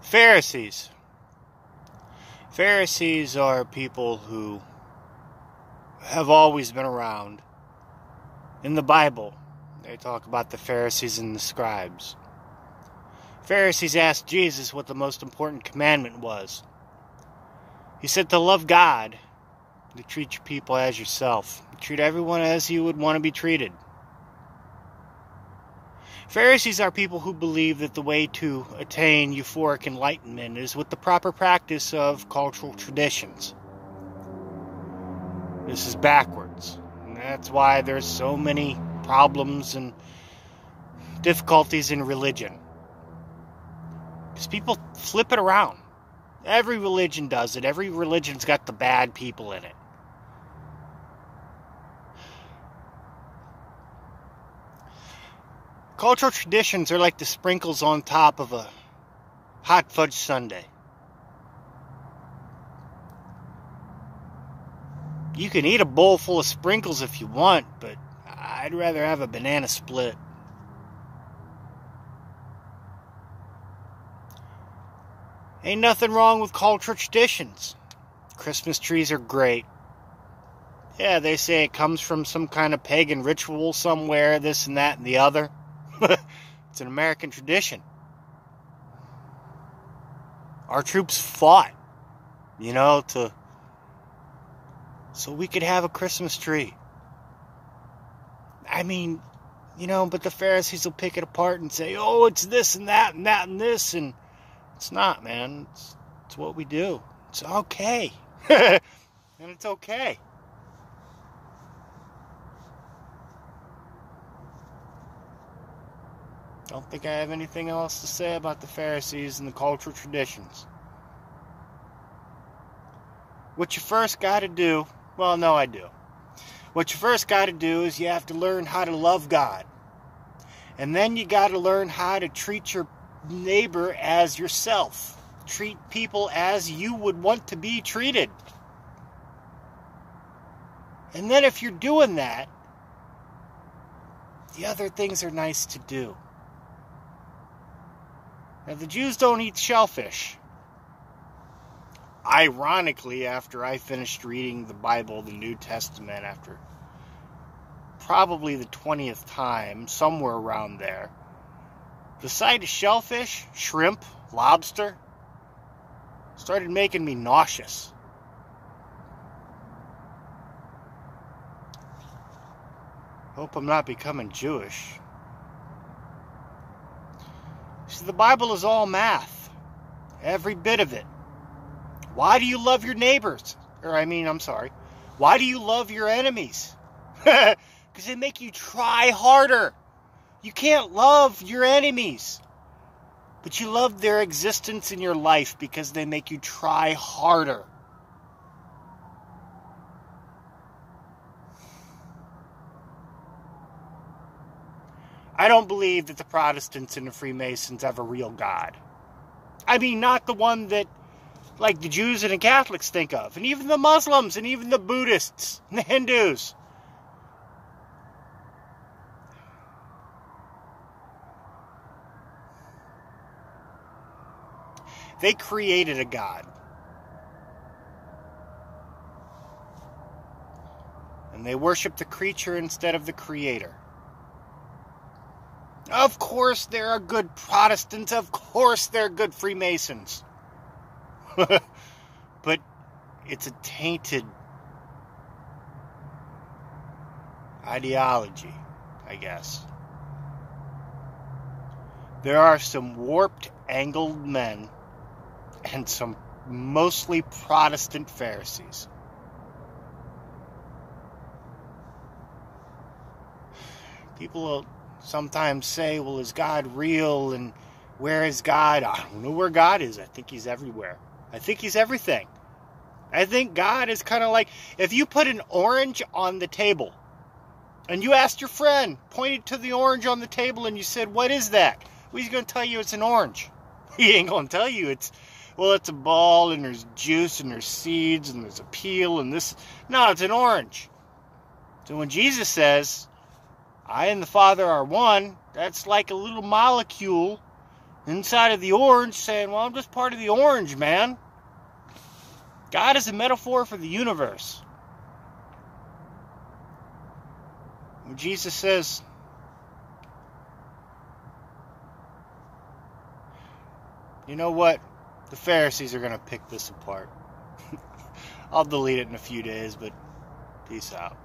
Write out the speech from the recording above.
Pharisees. Pharisees are people who have always been around. In the Bible, they talk about the Pharisees and the scribes. Pharisees asked Jesus what the most important commandment was. He said to love God, to treat your people as yourself, treat everyone as you would want to be treated. Pharisees are people who believe that the way to attain euphoric enlightenment is with the proper practice of cultural traditions. This is backwards, and that's why there's so many problems and difficulties in religion. Because people flip it around. Every religion does it. Every religion's got the bad people in it. Cultural traditions are like the sprinkles on top of a hot fudge sundae. You can eat a bowl full of sprinkles if you want, but I'd rather have a banana split. Ain't nothing wrong with cultural traditions. Christmas trees are great. Yeah, they say it comes from some kind of pagan ritual somewhere, this and that and the other. It's an American tradition. Our troops fought, so we could have a Christmas tree. I mean, but the Pharisees will pick it apart and say, oh, it's this and that and that and this, and it's not, man. It's what we do. It's okay. And it's okay. Don't think I have anything else to say about the Pharisees and the cultural traditions. What you first got to do, well, no, I do. What you first got to do is you have to learn how to love God. And then you got to learn how to treat your neighbor as yourself. Treat people as you would want to be treated. And then if you're doing that, the other things are nice to do. Now, the Jews don't eat shellfish. Ironically, after I finished reading the Bible, the New Testament, after probably the 20th time, somewhere around there, the sight of shellfish, shrimp, lobster, started making me nauseous. Hope I'm not becoming Jewish. See, the Bible is all math. Every bit of it. Why do you love your neighbors? Why do you love your enemies? Because they make you try harder. You can't love your enemies. But you love their existence in your life because they make you try harder. I don't believe that the Protestants and the Freemasons have a real God. I mean, not the one that, like, the Jews and the Catholics think of. And even the Muslims and even the Buddhists and the Hindus. They created a God. And they worship the creature instead of the creator. Of course there are good Protestants. Of course there are good Freemasons. But it's a tainted ideology, I guess. There are some warped, angled men and some mostly Protestant Pharisees. People will sometimes say, well, is God real? And where is God? I don't know where God is. I think he's everywhere. I think he's everything. I think God is kind of like, if you put an orange on the table, and you asked your friend, pointed to the orange on the table, and you said, what is that? Well, he's going to tell you it's an orange. He ain't going to tell you it's a ball, and there's juice, and there's seeds, and there's a peel, and this. No, it's an orange. So when Jesus says, I and the Father are one, that's like a little molecule inside of the orange saying, well, I'm just part of the orange, man. God is a metaphor for the universe. When Jesus says, you know what? The Pharisees are going to pick this apart. I'll delete it in a few days, but peace out.